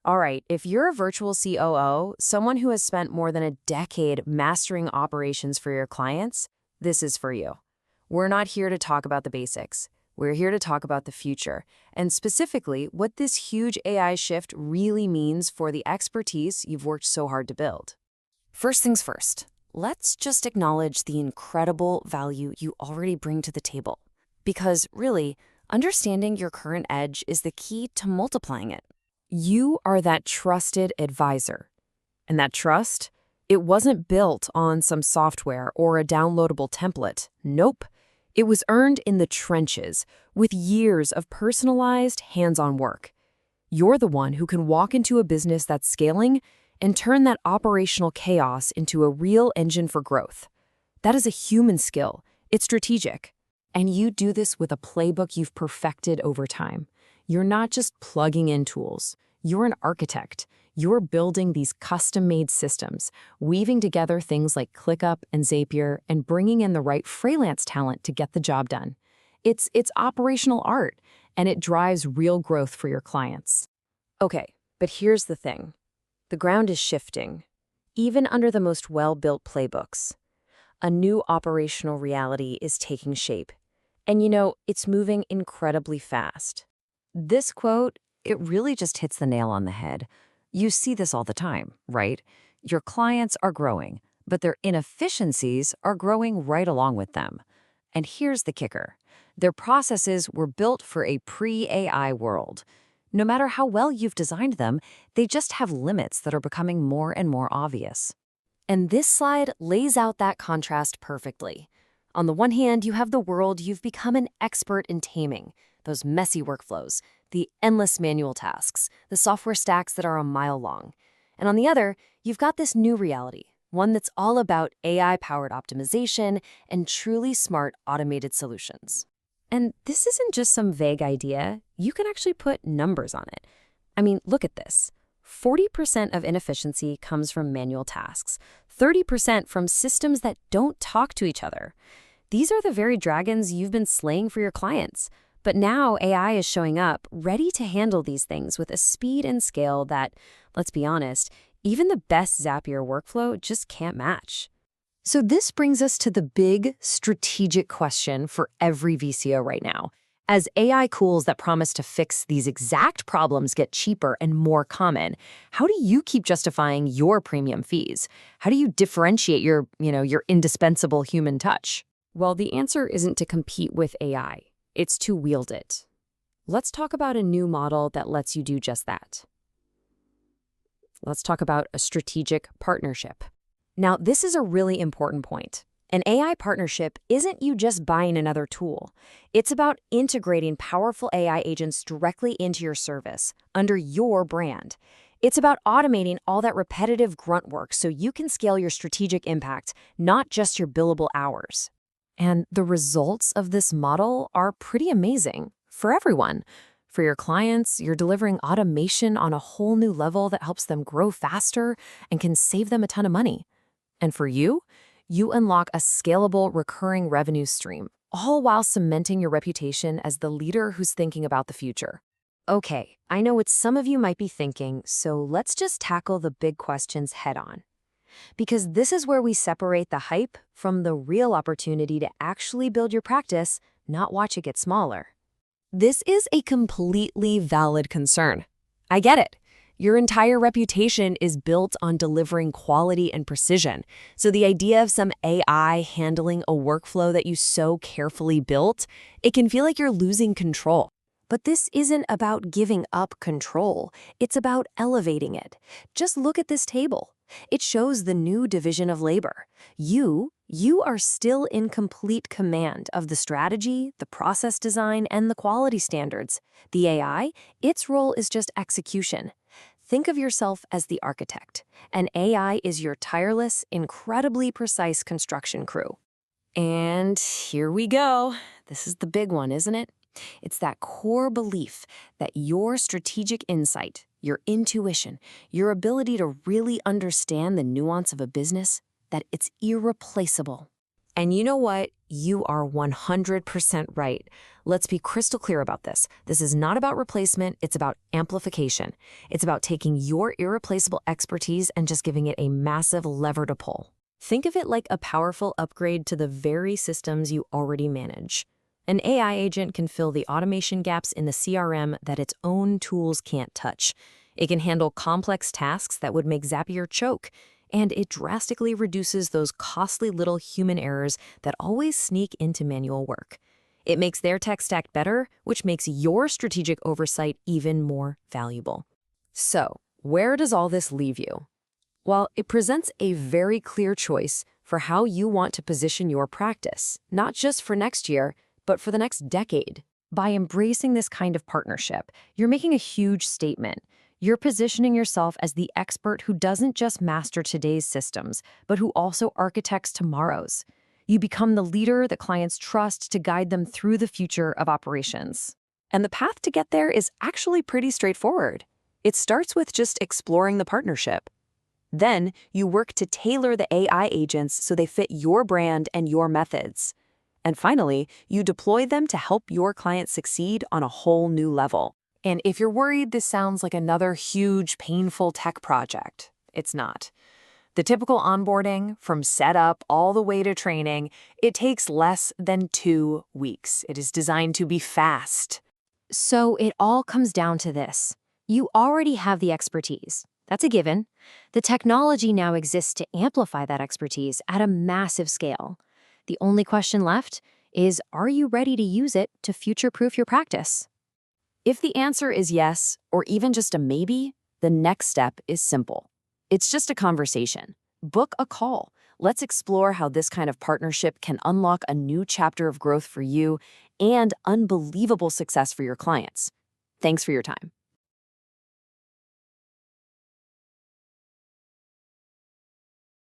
All right, if you're a virtual COO, someone who has spent more than a decade mastering operations for your clients, this is for you. We're not here to talk about the basics. We're here to talk about the future, and specifically what this huge AI shift really means for the expertise you've worked so hard to build. First things first, let's just acknowledge the incredible value you already bring to the table. Because really, understanding your current edge is the key to multiplying it. You are that trusted advisor. And that trust, it wasn't built on some software or a downloadable template. Nope. It was earned in the trenches with years of personalized, hands-on work. You're the one who can walk into a business that's scaling and turn that operational chaos into a real engine for growth. That is a human skill. It's strategic. And you do this with a playbook you've perfected over time. You're not just plugging in tools. You're an architect. You're building these custom-made systems, weaving together things like ClickUp and Zapier and bringing in the right freelance talent to get the job done. It's operational art, and it drives real growth for your clients. Okay, but here's the thing. The ground is shifting, even under the most well-built playbooks. A new operational reality is taking shape. And it's moving incredibly fast. This quote, it really just hits the nail on the head. You see this all the time, right? Your clients are growing, but their inefficiencies are growing right along with them. And here's the kicker. Their processes were built for a pre-AI world. No matter how well you've designed them, they just have limits that are becoming more and more obvious. And this slide lays out that contrast perfectly. On the one hand, you have the world you've become an expert in taming, those messy workflows, the endless manual tasks, the software stacks that are a mile long. And on the other, you've got this new reality, one that's all about AI-powered optimization and truly smart automated solutions. And this isn't just some vague idea. You can actually put numbers on it. I mean, look at this. 40% of inefficiency comes from manual tasks, 30% from systems that don't talk to each other. These are the very dragons you've been slaying for your clients. But now AI is showing up, ready to handle these things with a speed and scale that, let's be honest, even the best Zapier workflow just can't match. So this brings us to the big strategic question for every VCO right now. As AI tools that promise to fix these exact problems get cheaper and more common, how do you keep justifying your premium fees? How do you differentiate your indispensable human touch? Well, the answer isn't to compete with AI. It's to wield it. Let's talk about a new model that lets you do just that. Let's talk about a strategic partnership. Now, this is a really important point. An AI partnership isn't you just buying another tool. It's about integrating powerful AI agents directly into your service, under your brand. It's about automating all that repetitive grunt work so you can scale your strategic impact, not just your billable hours. And the results of this model are pretty amazing for everyone. For your clients, you're delivering automation on a whole new level that helps them grow faster and can save them a ton of money. And for you, you unlock a scalable, recurring revenue stream, all while cementing your reputation as the leader who's thinking about the future. Okay, I know what some of you might be thinking, so let's just tackle the big questions head on. Because this is where we separate the hype from the real opportunity to actually build your practice, not watch it get smaller. This is a completely valid concern. I get it. Your entire reputation is built on delivering quality and precision. So the idea of some AI handling a workflow that you so carefully built, it can feel like you're losing control. But this isn't about giving up control. It's about elevating it. Just look at this table. It shows the new division of labor. You are still in complete command of the strategy, the process design, and the quality standards. The AI, its role is just execution. Think of yourself as the architect, and AI is your tireless, incredibly precise construction crew. And here we go. This is the big one, isn't it? It's that core belief that your strategic insight, your intuition, your ability to really understand the nuance of a business, that it's irreplaceable. And you know what? You are 100% right. Let's be crystal clear about this. This is not about replacement, it's about amplification. It's about taking your irreplaceable expertise and just giving it a massive lever to pull. Think of it like a powerful upgrade to the very systems you already manage. An AI agent can fill the automation gaps in the CRM that its own tools can't touch. It can handle complex tasks that would make Zapier choke, and it drastically reduces those costly little human errors that always sneak into manual work. It makes their tech stack better, which makes your strategic oversight even more valuable. So, where does all this leave you? Well, it presents a very clear choice for how you want to position your practice, not just for next year, but for the next decade. By embracing this kind of partnership, you're making a huge statement. You're positioning yourself as the expert who doesn't just master today's systems, but who also architects tomorrow's. You become the leader that clients trust to guide them through the future of operations. And the path to get there is actually pretty straightforward. It starts with just exploring the partnership. Then you work to tailor the AI agents so they fit your brand and your methods. And finally, you deploy them to help your clients succeed on a whole new level. And if you're worried this sounds like another huge, painful tech project, it's not. The typical onboarding, from setup all the way to training, it takes less than 2 weeks. It is designed to be fast. So it all comes down to this. You already have the expertise. That's a given. The technology now exists to amplify that expertise at a massive scale. The only question left is, are you ready to use it to future-proof your practice? If the answer is yes, or even just a maybe, the next step is simple. It's just a conversation. Book a call. Let's explore how this kind of partnership can unlock a new chapter of growth for you and unbelievable success for your clients. Thanks for your time.